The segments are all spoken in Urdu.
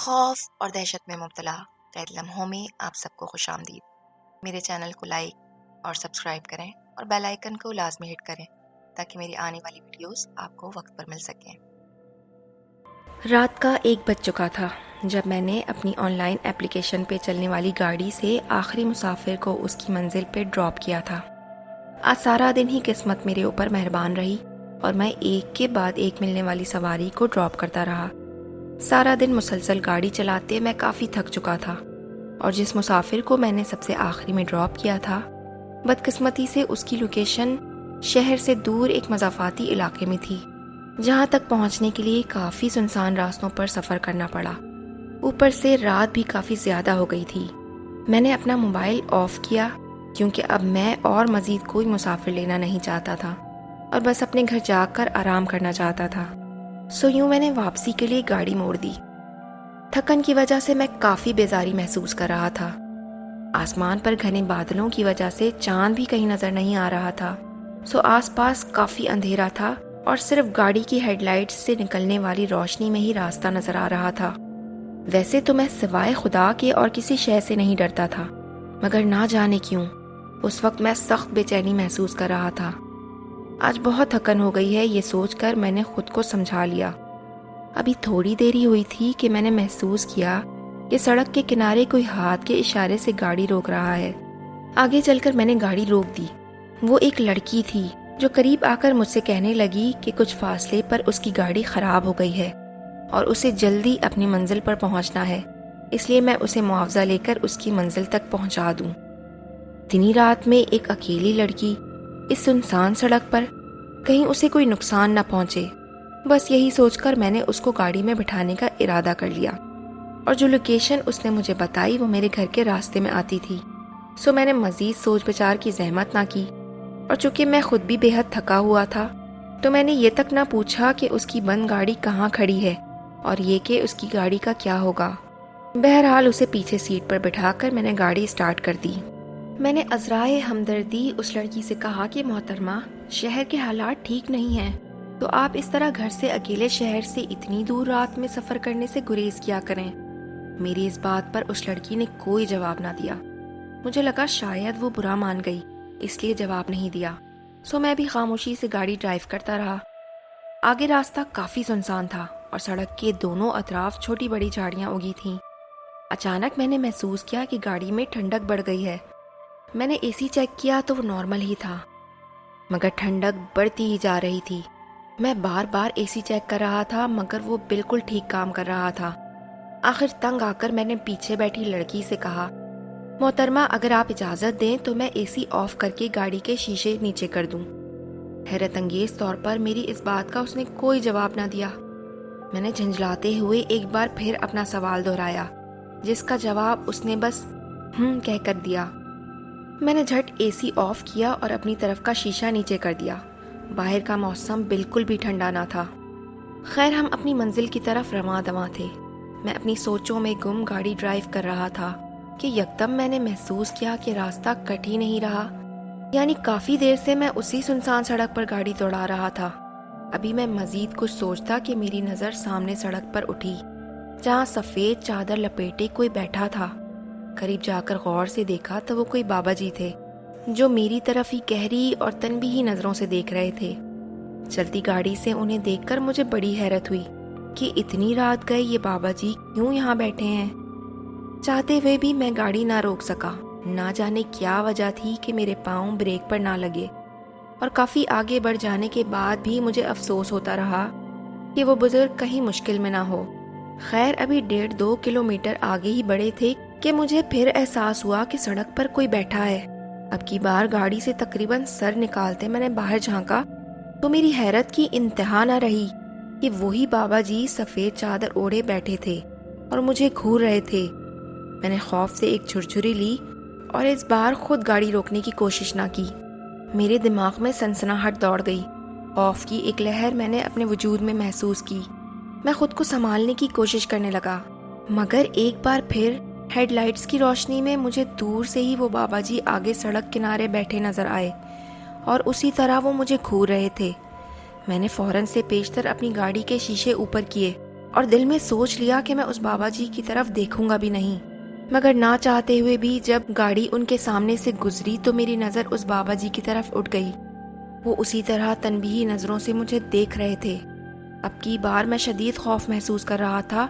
خوف اور دہشت میں مبتلا قید لمحوں میں آپ سب کو خوش آمدید۔ میرے چینل کو لائک اور سبسکرائب کریں اور بیل آئیکن کو لازمی ہٹ کریں تاکہ میری آنے والی ویڈیوز آپ کو وقت پر مل سکیں۔ رات کا 1 بج چکا تھا جب میں نے اپنی آن لائن اپلیکیشن پہ چلنے والی گاڑی سے آخری مسافر کو اس کی منزل پہ ڈراپ کیا تھا۔ آج سارا دن ہی قسمت میرے اوپر مہربان رہی اور میں ایک کے بعد ایک ملنے والی سواری کو ڈراپ کرتا رہا۔ سارا دن مسلسل گاڑی چلاتے میں کافی تھک چکا تھا اور جس مسافر کو میں نے سب سے آخری میں ڈراپ کیا تھا بدقسمتی سے اس کی لوکیشن شہر سے دور ایک مضافاتی علاقے میں تھی، جہاں تک پہنچنے کے لیے کافی سنسان راستوں پر سفر کرنا پڑا۔ اوپر سے رات بھی کافی زیادہ ہو گئی تھی۔ میں نے اپنا موبائل آف کیا کیونکہ اب میں اور مزید کوئی مسافر لینا نہیں چاہتا تھا اور بس اپنے گھر جا کر آرام کرنا چاہتا تھا۔ سو یوں میں نے واپسی کے لیے گاڑی موڑ دی۔ تھکن کی وجہ سے میں کافی بیزاری محسوس کر رہا تھا۔ آسمان پر گھنے بادلوں کی وجہ سے چاند بھی کہیں نظر نہیں آ رہا تھا، سو آس پاس کافی اندھیرا تھا اور صرف گاڑی کی ہیڈ لائٹس سے نکلنے والی روشنی میں ہی راستہ نظر آ رہا تھا۔ ویسے تو میں سوائے خدا کے اور کسی شے سے نہیں ڈرتا تھا، مگر نہ جانے کیوں اس وقت میں سخت بے چینی محسوس کر رہا تھا۔ آج بہت تھکن ہو گئی ہے، یہ سوچ کر میں نے خود کو سمجھا لیا۔ ابھی تھوڑی دیر ہی ہوئی تھی کہ میں نے محسوس کیا کہ سڑک کے کنارے کوئی ہاتھ کے اشارے سے گاڑی روک رہا ہے۔ آگے چل کر میں نے گاڑی روک دی۔ وہ ایک لڑکی تھی جو قریب آ کر مجھ سے کہنے لگی کہ کچھ فاصلے پر اس کی گاڑی خراب ہو گئی ہے اور اسے جلدی اپنی منزل پر پہنچنا ہے، اس لیے میں اسے معاوضہ لے کر اس کی منزل تک پہنچا دوں۔ اتنی رات میں ایک اکیلی لڑکی اس سنسان سڑک پر، کہیں اسے کوئی نقصان نہ پہنچے، بس یہی سوچ کر میں نے اس کو گاڑی میں بٹھانے کا ارادہ کر لیا۔ اور جو لوکیشن اس نے مجھے بتائی وہ میرے گھر کے راستے میں آتی تھی، سو میں نے مزید سوچ بچار کی زحمت نہ کی، اور چونکہ میں خود بھی بے حد تھکا ہوا تھا تو میں نے یہ تک نہ پوچھا کہ اس کی بند گاڑی کہاں کھڑی ہے اور یہ کہ اس کی گاڑی کا کیا ہوگا۔ بہرحال اسے پیچھے سیٹ پر بٹھا کر میں نے گاڑی سٹارٹ کر دی۔ میں نے عذرائے ہمدردی اس لڑکی سے کہا کہ محترمہ، شہر کے حالات ٹھیک نہیں ہیں، تو آپ اس طرح گھر سے اکیلے شہر سے اتنی دور رات میں سفر کرنے سے گریز کیا کریں۔ میری اس بات پر اس لڑکی نے کوئی جواب نہ دیا۔ مجھے لگا شاید وہ برا مان گئی، اس لیے جواب نہیں دیا، سو میں بھی خاموشی سے گاڑی ڈرائیو کرتا رہا۔ آگے راستہ کافی سنسان تھا اور سڑک کے دونوں اطراف چھوٹی بڑی جھاڑیاں اگی تھیں۔ اچانک میں نے محسوس کیا کہ گاڑی میں ٹھنڈک بڑھ گئی ہے۔ میں نے اے سی چیک کیا تو وہ نارمل ہی تھا، مگر ٹھنڈک بڑھتی ہی جا رہی تھی۔ میں بار بار اے سی چیک کر رہا تھا مگر وہ بالکل ٹھیک کام کر رہا تھا۔ آخر تنگ آ کر میں نے پیچھے بیٹھی لڑکی سے کہا، محترمہ اگر آپ اجازت دیں تو میں اے سی آف کر کے گاڑی کے شیشے نیچے کر دوں۔ حیرت انگیز طور پر میری اس بات کا اس نے کوئی جواب نہ دیا۔ میں نے جھنجھلاتے ہوئے ایک بار پھر اپنا سوال دہرایا، جس کا جواب اس نے بس کہہ کر دیا۔ میں نے جھٹ اے سی آف کیا اور اپنی طرف کا شیشہ نیچے کر دیا۔ باہر کا موسم بالکل بھی ٹھنڈا نہ تھا۔ خیر ہم اپنی منزل کی طرف رواں دواں تھے۔ میں اپنی سوچوں میں گم گاڑی ڈرائیو کر رہا تھا کہ یکدم میں نے محسوس کیا کہ راستہ کٹ ہی نہیں رہا، یعنی کافی دیر سے میں اسی سنسان سڑک پر گاڑی دوڑا رہا تھا۔ ابھی میں مزید کچھ سوچتا کہ میری نظر سامنے سڑک پر اٹھی، جہاں سفید چادر لپیٹے کوئی بیٹھا تھا۔ قریب جا کر غور سے دیکھا تو وہ کوئی بابا جی تھے، جو میری طرف ہی گہری اور تنبیہی نظروں سے دیکھ رہے تھے۔ چلتی گاڑی سے انہیں دیکھ کر مجھے بڑی حیرت ہوئی کہ اتنی رات گئے یہ بابا جی کیوں یہاں بیٹھے ہیں۔ چاہتے ہوئے بھی میں گاڑی نہ روک سکا، نہ جانے کیا وجہ تھی کہ میرے پاؤں بریک پر نہ لگے، اور کافی آگے بڑھ جانے کے بعد بھی مجھے افسوس ہوتا رہا کہ وہ بزرگ کہیں مشکل میں نہ ہو۔ خیر ابھی 1.5-2 کلومیٹر آگے ہی بڑھے تھے کہ مجھے پھر احساس ہوا کہ سڑک پر کوئی بیٹھا ہے۔ اب کی بار گاڑی سے تقریباً سر نکالتے میں نے باہر جھانکا تو میری حیرت کی انتہا نہ رہی کہ وہی بابا جی سفید چادر اوڑھے بیٹھے تھے اور مجھے گھور رہے تھے۔ میں نے خوف سے ایک جھرجھری لی اور اس بار خود گاڑی روکنے کی کوشش نہ کی۔ میرے دماغ میں سنسناہٹ دوڑ گئی، خوف کی ایک لہر میں نے اپنے وجود میں محسوس کی۔ میں خود کو سنبھالنے کی کوشش کرنے لگا، مگر ایک بار پھر ہیڈ لائٹس کی روشنی میں مجھے دور سے ہی وہ بابا جی آگے سڑک کنارے بیٹھے نظر آئے اور اسی طرح وہ مجھے گھور رہے تھے۔ میں نے فوراً سے پیشتر اپنی گاڑی کے شیشے اوپر کیے اور دل میں سوچ لیا کہ میں اس بابا جی کی طرف دیکھوں گا بھی نہیں، مگر نہ چاہتے ہوئے بھی جب گاڑی ان کے سامنے سے گزری تو میری نظر اس بابا جی کی طرف اٹھ گئی۔ وہ اسی طرح تنبیہی نظروں سے مجھے دیکھ رہے تھے۔ اب کی بار میں شدید خوف محسوس کر رہا تھا،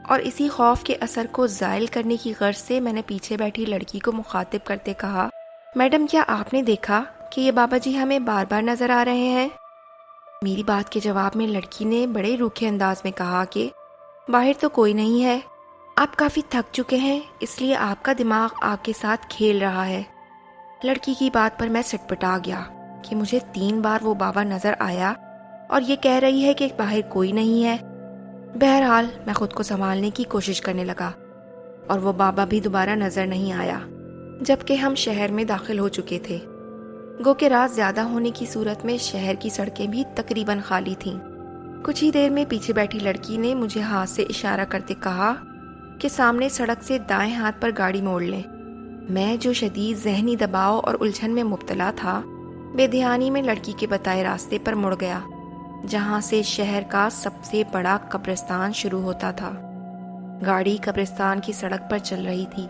اور اسی خوف کے اثر کو زائل کرنے کی غرض سے میں نے پیچھے بیٹھی لڑکی کو مخاطب کرتے کہا، میڈم کیا آپ نے دیکھا کہ یہ بابا جی ہمیں بار بار نظر آ رہے ہیں؟ میری بات کے جواب میں لڑکی نے بڑے روکھے انداز میں کہا کہ باہر تو کوئی نہیں ہے، آپ کافی تھک چکے ہیں، اس لیے آپ کا دماغ آپ کے ساتھ کھیل رہا ہے۔ لڑکی کی بات پر میں سٹپٹا گیا کہ مجھے 3 بار وہ بابا نظر آیا اور یہ کہہ رہی ہے کہ باہر کوئی نہیں ہے۔ بہرحال میں خود کو سنبھالنے کی کوشش کرنے لگا، اور وہ بابا بھی دوبارہ نظر نہیں آیا جبکہ ہم شہر میں داخل ہو چکے تھے۔ گو کہ رات زیادہ ہونے کی صورت میں شہر کی سڑکیں بھی تقریباً خالی تھیں۔ کچھ ہی دیر میں پیچھے بیٹھی لڑکی نے مجھے ہاتھ سے اشارہ کرتے کہا کہ سامنے سڑک سے دائیں ہاتھ پر گاڑی موڑ لیں۔ میں جو شدید ذہنی دباؤ اور الجھن میں مبتلا تھا، بے دھیانی میں لڑکی کے بتائے راستے پر مڑ گیا، جہاں سے شہر کا سب سے بڑا قبرستان شروع ہوتا تھا۔ گاڑی قبرستان کی سڑک پر چل رہی تھی۔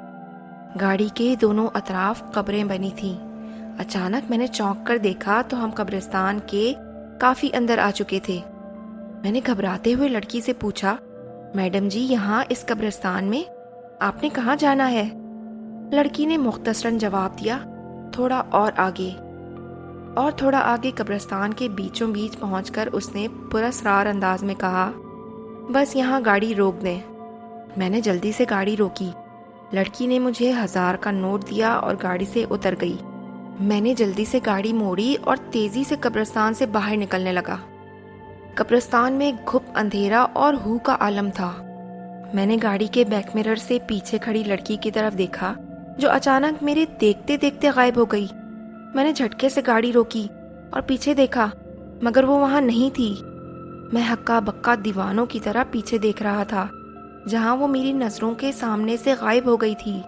گاڑی کے دونوں اطراف قبریں بنی تھیں۔ اچانک میں نے چونک کر دیکھا تو ہم قبرستان کے کافی اندر آ چکے تھے۔ میں نے گھبراتے ہوئے لڑکی سے پوچھا، میڈم جی یہاں اس قبرستان میں آپ نے کہاں جانا ہے؟ لڑکی نے مختصراً جواب دیا، تھوڑا اور آگے۔ اور تھوڑا آگے قبرستان کے بیچوں بیچ پہنچ کر اس نے پراسرار انداز میں کہا، بس یہاں گاڑی روک دیں۔ میں نے جلدی سے گاڑی روکی۔ لڑکی نے مجھے 1000 کا نوٹ دیا اور گاڑی سے اتر گئی۔ میں نے جلدی سے گاڑی موڑی اور تیزی سے قبرستان سے باہر نکلنے لگا۔ قبرستان میں گھپ اندھیرا اور ہو کا عالم تھا۔ میں نے گاڑی کے بیک مرر سے پیچھے کھڑی لڑکی کی طرف دیکھا جو اچانک میرے دیکھتے دیکھتے غائب ہو گئی۔ میں نے جھٹکے سے گاڑی روکی اور پیچھے دیکھا، مگر وہ وہاں نہیں تھی۔ میں ہکا بکا دیوانوں کی طرح پیچھے دیکھ رہا تھا، جہاں وہ میری نظروں کے سامنے سے غائب ہو گئی تھی۔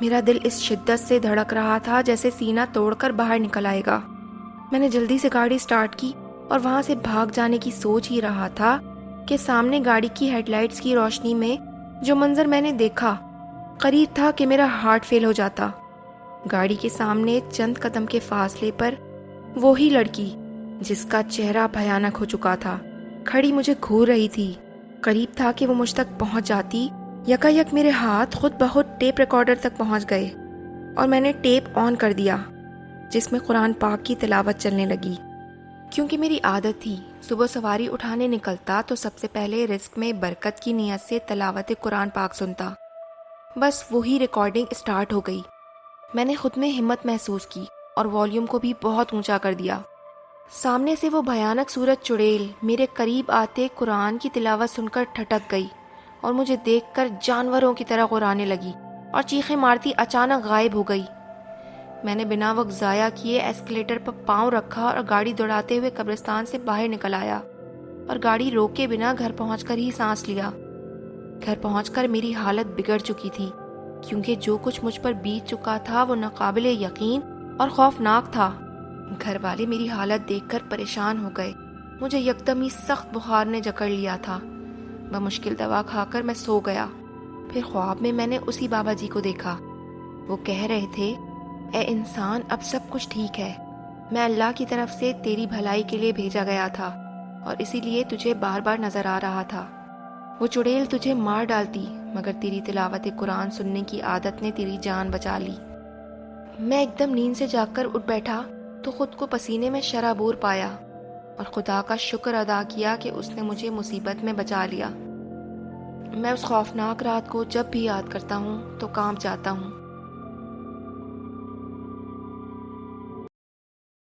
میرا دل اس شدت سے دھڑک رہا تھا جیسے سینہ توڑ کر باہر نکل آئے گا۔ میں نے جلدی سے گاڑی سٹارٹ کی اور وہاں سے بھاگ جانے کی سوچ ہی رہا تھا کہ سامنے گاڑی کی ہیڈ لائٹس کی روشنی میں جو منظر میں نے دیکھا، قریب تھا کہ میرا ہارٹ فیل ہو جاتا۔ گاڑی کے سامنے چند قدم کے فاصلے پر وہی لڑکی جس کا چہرہ بھیانک ہو چکا تھا کھڑی مجھے گھور رہی تھی۔ قریب تھا کہ وہ مجھ تک پہنچ جاتی۔ یکایک میرے ہاتھ خود بخود ٹیپ ریکارڈر تک پہنچ گئے اور میں نے ٹیپ آن کر دیا جس میں قرآن پاک کی تلاوت چلنے لگی۔ کیونکہ میری عادت تھی صبح سواری اٹھانے نکلتا تو سب سے پہلے رزق میں برکت کی نیت سے تلاوت قرآن پاک سنتا۔ بس وہی ریکارڈنگ سٹارٹ ہو گئی۔ میں نے خود میں ہمت محسوس کی اور والیوم کو بھی بہت اونچا کر دیا۔ سامنے سے وہ بھیانک صورت چڑیل میرے قریب آتے قرآن کی تلاوت سن کر ٹھٹک گئی اور مجھے دیکھ کر جانوروں کی طرح غرانے لگی اور چیخیں مارتی اچانک غائب ہو گئی۔ میں نے بنا وقت ضائع کیے ایسکلیٹر پر پاؤں رکھا اور گاڑی دوڑاتے ہوئے قبرستان سے باہر نکل آیا اور گاڑی روکے بنا گھر پہنچ کر ہی سانس لیا۔ گھر پہنچ کر میری حالت بگڑ چکی تھی، کیونکہ جو کچھ مجھ پر بیت چکا تھا وہ ناقابل یقین اور خوفناک تھا۔ گھر والے میری حالت دیکھ کر پریشان ہو گئے۔ مجھے یکدم ہی سخت بخار نے جکڑ لیا تھا۔ بمشکل دوا کھا کر میں سو گیا۔ پھر خواب میں میں نے اسی بابا جی کو دیکھا۔ وہ کہہ رہے تھے، اے انسان اب سب کچھ ٹھیک ہے، میں اللہ کی طرف سے تیری بھلائی کے لیے بھیجا گیا تھا اور اسی لیے تجھے بار بار نظر آ رہا تھا۔ وہ چڑیل تجھے مار ڈالتی مگر تیری تلاوت قرآن سننے کی عادت نے تیری جان بچا لی۔ میں ایک دم نیند سے جاگ کر اٹھ بیٹھا تو خود کو پسینے میں شرابور پایا اور خدا کا شکر ادا کیا کہ اس نے مجھے مصیبت میں بچا لیا۔ میں اس خوفناک رات کو جب بھی یاد کرتا ہوں تو کانپ جاتا ہوں۔